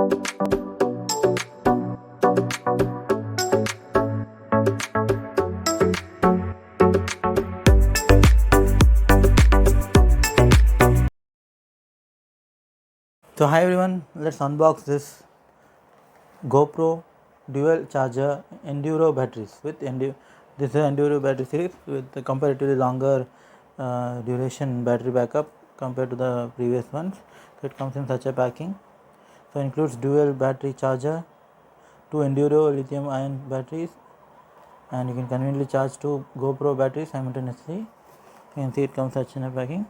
So hi everyone, let's unbox this GoPro Dual Charger Enduro batteries with this is Enduro battery series with the comparatively longer duration battery backup compared to the previous ones. So it comes in such a packing. So it includes dual battery charger, two Enduro lithium ion batteries, and you can conveniently charge two GoPro batteries simultaneously. You can see it comes such in a packing.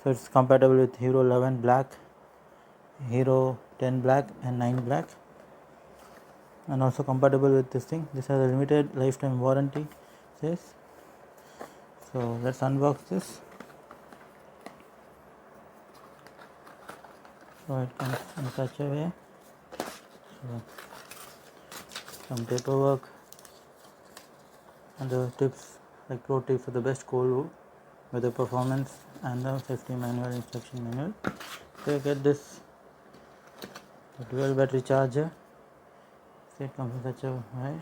So it's compatible with Hero 11 black, Hero 10 black and 9 black, and also compatible with this thing. This has a limited lifetime warranty says. So let's unbox this. So it comes in such a way. So some paperwork and the tips, like pro tips for the best cold weather performance, and the safety manual, instruction manual. So you get this dual battery charger. So it comes in such a way,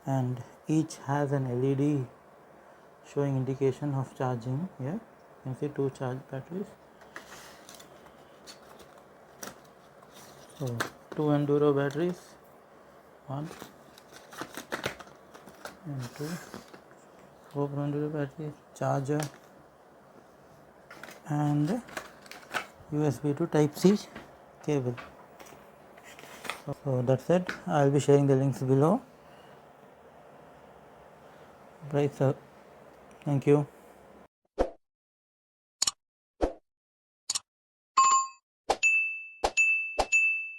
and each has an LED showing indication of charging. Here you can see two charge batteries. So two Enduro batteries, one and two. GoPro Enduro battery, charger, and USB to Type C cable. So that's it. I'll be sharing the links below. Right, sir. Thank you.